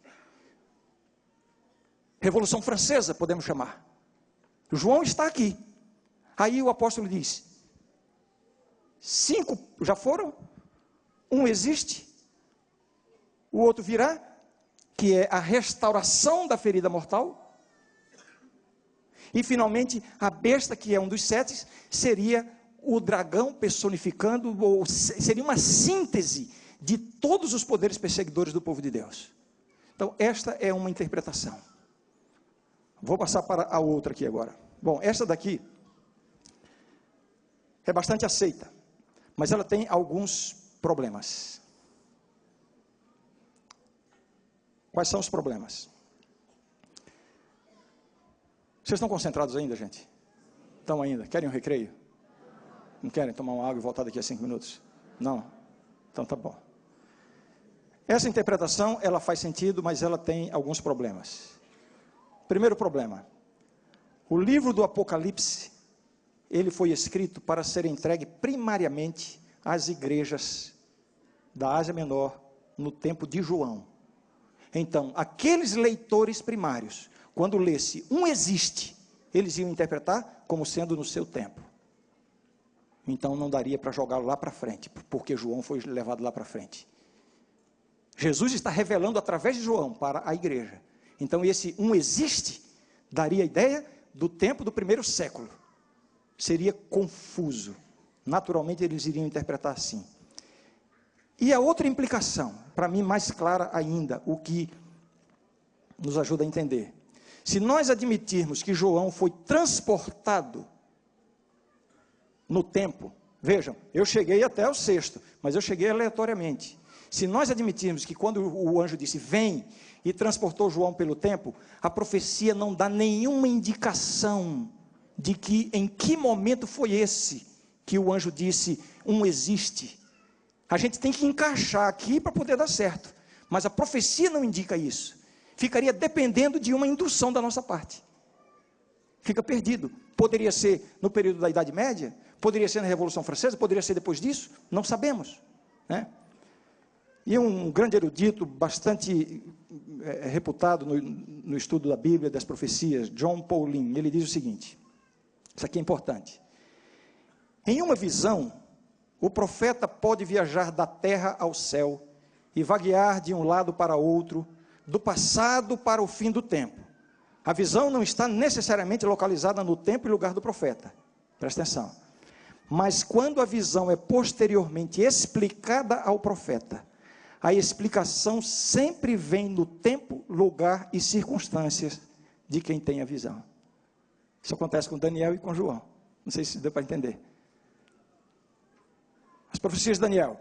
Revolução Francesa, podemos chamar. João está aqui. Aí o apóstolo diz: 5 já foram, um existe, o outro virá, que é a restauração da ferida mortal. E finalmente, a besta, que é um dos 7, seria o dragão personificando, ou seria uma síntese de todos os poderes perseguidores do povo de Deus. Então, esta é uma interpretação. Vou passar para a outra aqui agora. Bom, essa daqui é bastante aceita, mas ela tem alguns problemas. Quais são os problemas? Vocês estão concentrados ainda, gente? Estão ainda? Querem um recreio? Não querem tomar uma água e voltar daqui a 5 minutos? Não? Então tá bom. Essa interpretação, ela faz sentido, mas ela tem alguns problemas. Primeiro problema: o livro do Apocalipse, ele foi escrito para ser entregue primariamente às igrejas da Ásia Menor no tempo de João. Então, aqueles leitores primários, quando lesse um existe, eles iam interpretar como sendo no seu tempo. Então não daria para jogá-lo lá para frente, porque João foi levado lá para frente. Jesus está revelando através de João para a igreja. Então esse um existe daria a ideia do tempo do primeiro século. Seria confuso. Naturalmente eles iriam interpretar assim. E a outra implicação, para mim mais clara ainda, o que nos ajuda a entender. Se nós admitirmos que João foi transportado no tempo, vejam, eu cheguei até o 6º, mas eu cheguei aleatoriamente. Se nós admitirmos que quando o anjo disse, vem, e transportou João pelo tempo, a profecia não dá nenhuma indicação de que, em que momento foi esse, que o anjo disse, um existe. A gente tem que encaixar aqui para poder dar certo, mas a profecia não indica isso. Ficaria dependendo de uma indução da nossa parte. Fica perdido. Poderia ser no período da Idade Média, poderia ser na Revolução Francesa, poderia ser depois disso, não sabemos, né? E um grande erudito, bastante reputado no estudo da Bíblia, das profecias, John Paulin, ele diz o seguinte, isso aqui é importante: em uma visão, o profeta pode viajar da terra ao céu, e vaguear de um lado para outro, do passado para o fim do tempo. A visão não está necessariamente localizada no tempo e lugar do profeta, presta atenção. Mas quando a visão é posteriormente explicada ao profeta, a explicação sempre vem no tempo, lugar e circunstâncias de quem tem a visão. Isso acontece com Daniel e com João. Não sei se deu para entender. As profecias de Daniel.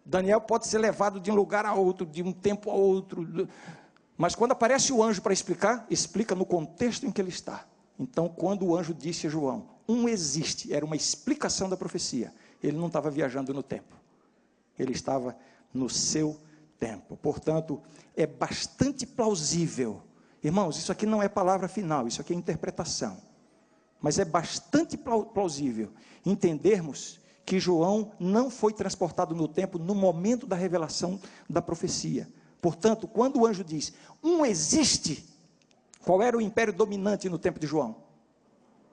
Daniel pode ser levado de um lugar a outro, de um tempo a outro. Mas quando aparece o anjo para explicar, explica no contexto em que ele está. Então, quando o anjo disse a João, um existe, era uma explicação da profecia. Ele não estava viajando no tempo. Ele estava no seu tempo. Portanto, é bastante plausível. Irmãos, isso aqui não é palavra final, isso aqui é interpretação. Mas é bastante plausível entendermos que João não foi transportado no tempo no momento da revelação da profecia. Portanto, quando o anjo diz, um existe, qual era o império dominante no tempo de João?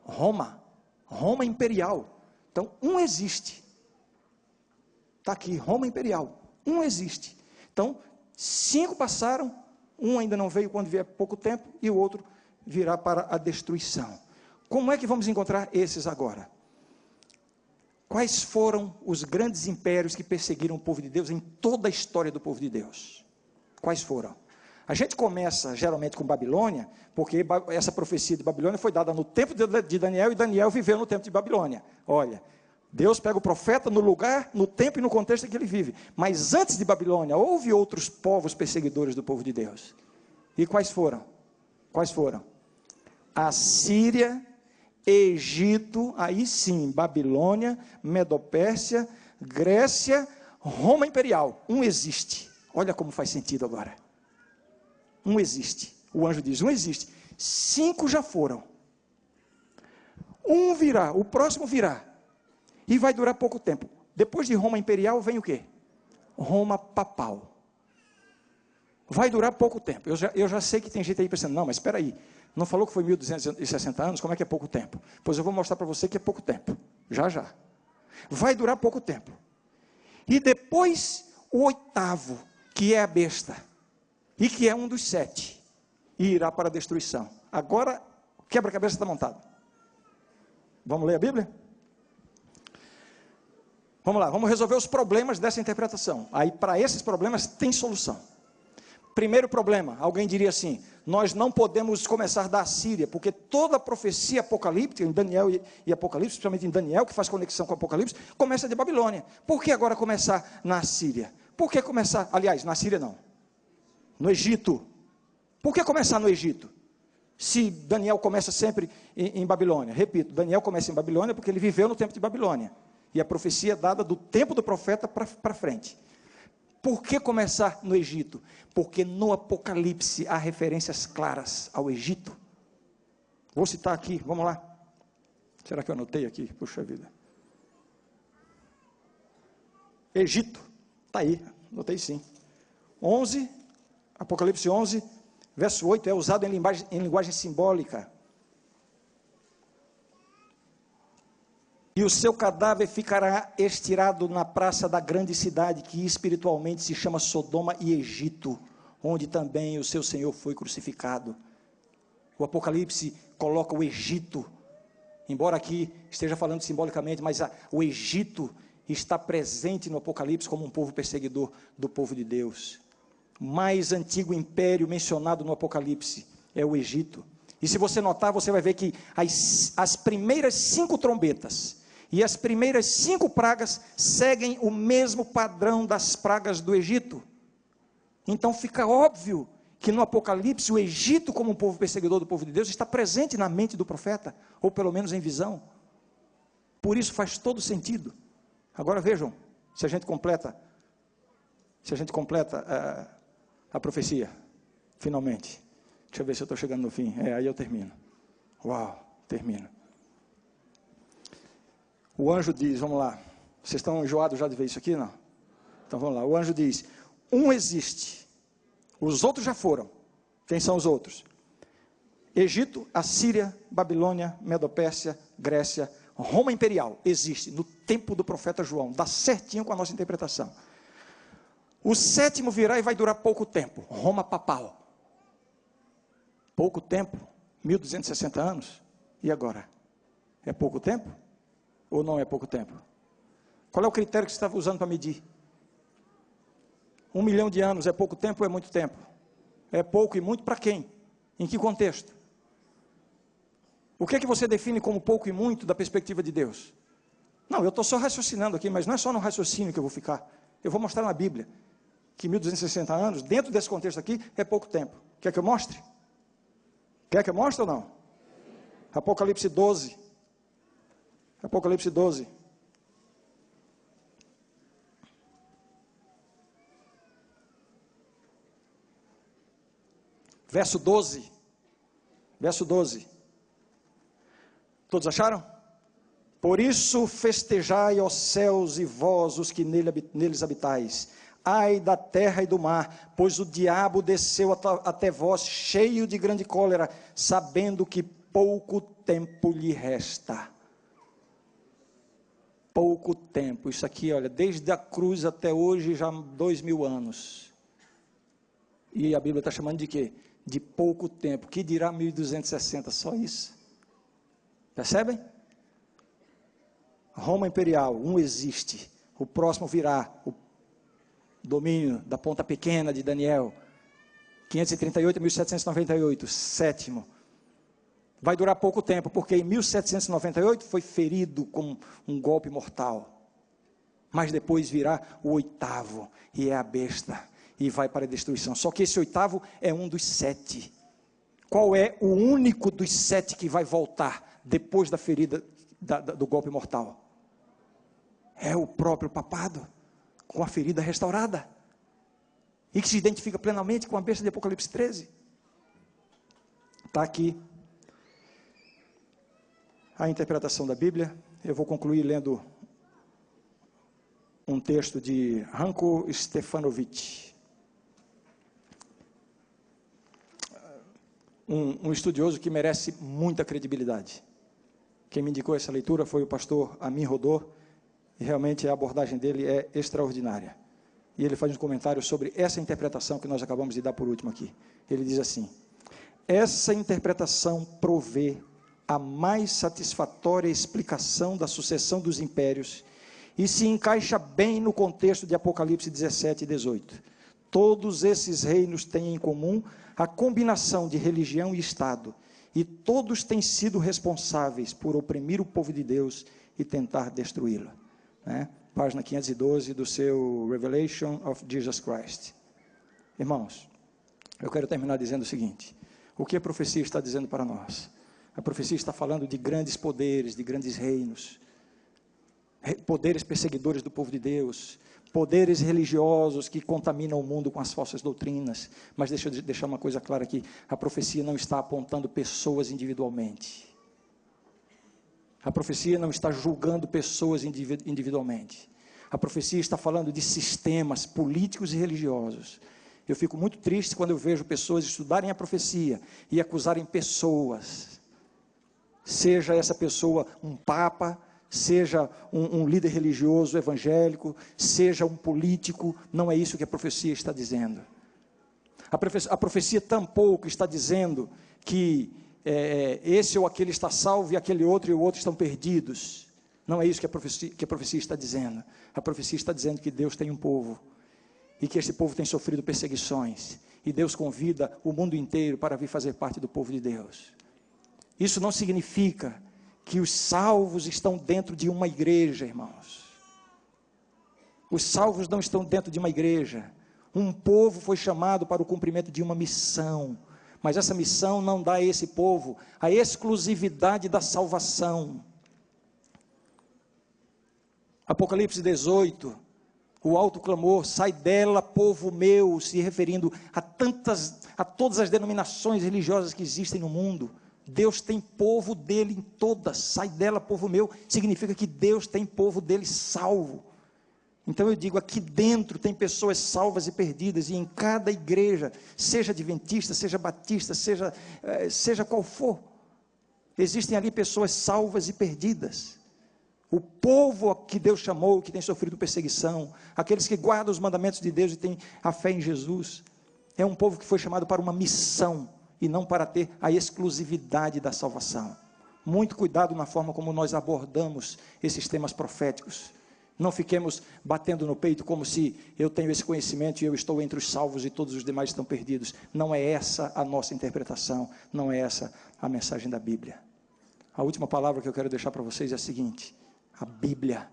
Roma. Roma imperial. Então, um existe. Está aqui, Roma imperial. Um existe. Então, 5 passaram, um ainda não veio quando vier pouco tempo, e o outro virá para a destruição. Como é que vamos encontrar esses agora? Quais foram os grandes impérios que perseguiram o povo de Deus em toda a história do povo de Deus? Quais foram? A gente começa geralmente com Babilônia, porque essa profecia de Babilônia foi dada no tempo de Daniel, e Daniel viveu no tempo de Babilônia. Olha, Deus pega o profeta no lugar, no tempo e no contexto em que ele vive. Mas antes de Babilônia, houve outros povos perseguidores do povo de Deus. E quais foram? Quais foram? Assíria, Egito, aí sim, Babilônia, Medopérsia, Grécia, Roma Imperial. Um existe. Olha como faz sentido agora. Um existe. O anjo diz, um existe. 5 já foram. Um virá, o próximo virá. E vai durar pouco tempo. Depois de Roma Imperial vem o quê? Roma Papal. Vai durar pouco tempo. Eu já sei que tem gente aí pensando, não, mas espera aí. Não falou que foi 1260 anos? Como é que é pouco tempo? Pois eu vou mostrar para você que é pouco tempo. Já, já. Vai durar pouco tempo. E depois o 8º, que é a besta. E que é um dos 7. E irá para a destruição. Agora, o quebra-cabeça está montado. Vamos ler a Bíblia? Vamos lá, vamos resolver os problemas dessa interpretação. Aí, para esses problemas, tem solução. Primeiro problema, alguém diria assim, nós não podemos começar da Assíria, porque toda a profecia apocalíptica, em Daniel e Apocalipse, principalmente em Daniel, que faz conexão com Apocalipse, começa de Babilônia. Por que agora começar na Assíria? Por que começar, aliás, na Síria não, no Egito? Por que começar no Egito? Se Daniel começa sempre em Babilônia. Repito, Daniel começa em Babilônia porque ele viveu no tempo de Babilônia. E a profecia é dada do tempo do profeta para frente. Por que começar no Egito? Porque no Apocalipse há referências claras ao Egito. Vou citar aqui, vamos lá. Será que eu anotei aqui? Puxa vida. Egito, está aí, anotei sim. 11, Apocalipse 11, verso 8, é usado em linguagem simbólica. E o seu cadáver ficará estirado na praça da grande cidade, que espiritualmente se chama Sodoma e Egito, onde também o seu Senhor foi crucificado. O Apocalipse coloca o Egito, embora aqui esteja falando simbolicamente, mas o Egito está presente no Apocalipse como um povo perseguidor do povo de Deus. O mais antigo império mencionado no Apocalipse é o Egito. E se você notar, você vai ver que as primeiras 5 trombetas e as primeiras 5 pragas seguem o mesmo padrão das pragas do Egito. Então fica óbvio que no Apocalipse o Egito, como um povo perseguidor do povo de Deus, está presente na mente do profeta, ou pelo menos em visão. Por isso faz todo sentido. Agora vejam, se a gente completa a profecia, finalmente. Deixa eu ver se eu estou chegando no fim. Aí eu termino. Uau, termino. O anjo diz, vamos lá. Vocês estão enjoados já de ver isso aqui, não? Então vamos lá. O anjo diz, um existe. Os outros já foram. Quem são os outros? Egito, Assíria, Babilônia, Medopérsia, Grécia, Roma Imperial. Existe no tempo do profeta João. Dá certinho com a nossa interpretação. O 7º virá e vai durar pouco tempo. Roma Papal. Pouco tempo, 1260 anos, e agora? É pouco tempo? Ou não é pouco tempo? Qual é o critério que você estava usando para medir? 1 milhão de anos é pouco tempo ou é muito tempo? É pouco e muito para quem? Em que contexto? O que é que você define como pouco e muito da perspectiva de Deus? Não, eu estou só raciocinando aqui, mas não é só no raciocínio que eu vou ficar. Eu vou mostrar na Bíblia que 1260 anos, dentro desse contexto aqui, é pouco tempo. Quer que eu mostre? Quer que eu mostre ou não? Apocalipse 12. Apocalipse 12. Verso 12. Verso 12. Todos acharam? Por isso festejai, ó céus, e vós, os que neles habitais. Ai da terra e do mar, pois o diabo desceu até vós, cheio de grande cólera, sabendo que pouco tempo lhe resta. Pouco tempo, isso aqui, olha, desde a cruz até hoje, já 2000 anos. E a Bíblia está chamando de quê? De pouco tempo, que dirá 1260, só isso. Percebem? Roma imperial, um existe. O próximo virá, o domínio da ponta pequena de Daniel, 538 a 1798, sétimo. Vai durar pouco tempo, porque em 1798 foi ferido com um golpe mortal. Mas depois virá o oitavo, e é a besta, e vai para a destruição. Só que esse oitavo é um dos 7. Qual é o único dos 7 que vai voltar depois da ferida do golpe mortal? É o próprio papado, com a ferida restaurada, e que se identifica plenamente com a besta de Apocalipse 13. Está aqui a interpretação da Bíblia. Eu vou concluir lendo um texto de Ranko Stefanovic, um estudioso que merece muita credibilidade. Quem me indicou essa leitura foi o pastor Amin Rodor, e realmente a abordagem dele é extraordinária. E ele faz um comentário sobre essa interpretação que nós acabamos de dar por último aqui. Ele diz assim: essa interpretação provê a mais satisfatória explicação da sucessão dos impérios e se encaixa bem no contexto de Apocalipse 17 e 18. Todos esses reinos têm em comum a combinação de religião e Estado, e todos têm sido responsáveis por oprimir o povo de Deus e tentar destruí-lo. Página 512 do seu Revelation of Jesus Christ. Irmãos, eu quero terminar dizendo o seguinte: o que a profecia está dizendo para nós? A profecia está falando de grandes poderes, de grandes reinos, poderes perseguidores do povo de Deus, poderes religiosos que contaminam o mundo com as falsas doutrinas. Mas deixa eu deixar uma coisa clara aqui: a profecia não está apontando pessoas individualmente. A profecia não está julgando pessoas individualmente. A profecia está falando de sistemas políticos e religiosos. Eu fico muito triste quando eu vejo pessoas estudarem a profecia e acusarem pessoas. Seja essa pessoa um papa, seja um líder religioso evangélico, seja um político. Não é isso que a profecia está dizendo. A profecia tampouco está dizendo que esse ou aquele está salvo e aquele outro e o outro estão perdidos. Não é isso que a profecia está dizendo. A profecia está dizendo que Deus tem um povo, e que esse povo tem sofrido perseguições, e Deus convida o mundo inteiro para vir fazer parte do povo de Deus. Isso não significa que os salvos estão dentro de uma igreja, irmãos. Os salvos não estão dentro de uma igreja. Um povo foi chamado para o cumprimento de uma missão, mas essa missão não dá a esse povo a exclusividade da salvação. Apocalipse 18, o alto clamor: sai dela, povo meu, se referindo a todas as denominações religiosas que existem no mundo. Deus tem povo dele em todas. Sai dela, povo meu, significa que Deus tem povo dele salvo. Então eu digo, aqui dentro tem pessoas salvas e perdidas, e em cada igreja, seja adventista, seja batista, seja qual for, existem ali pessoas salvas e perdidas. O povo que Deus chamou, que tem sofrido perseguição, aqueles que guardam os mandamentos de Deus e têm a fé em Jesus, é um povo que foi chamado para uma missão, e não para ter a exclusividade da salvação. Muito cuidado na forma como nós abordamos esses temas proféticos. Não fiquemos batendo no peito como se eu tenho esse conhecimento e eu estou entre os salvos e todos os demais estão perdidos. Não é essa a nossa interpretação, não é essa a mensagem da Bíblia. A última palavra que eu quero deixar para vocês é a seguinte: a Bíblia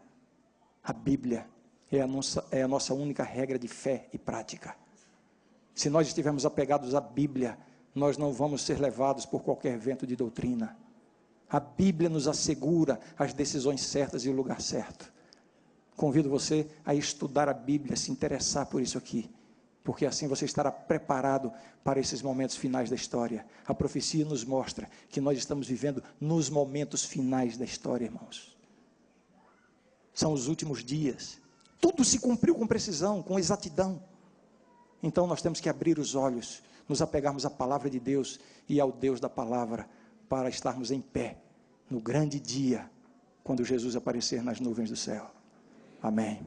é a nossa única regra de fé e prática. Se nós estivermos apegados à Bíblia, nós não vamos ser levados por qualquer vento de doutrina. A Bíblia nos assegura as decisões certas e o lugar certo. Convido você a estudar a Bíblia, a se interessar por isso aqui, porque assim você estará preparado para esses momentos finais da história. A profecia nos mostra que nós estamos vivendo nos momentos finais da história, irmãos. São os últimos dias. Tudo se cumpriu com precisão, com exatidão. Então nós temos que abrir os olhos, nos apegarmos à palavra de Deus e ao Deus da palavra, para estarmos em pé no grande dia, quando Jesus aparecer nas nuvens do céu. Amém.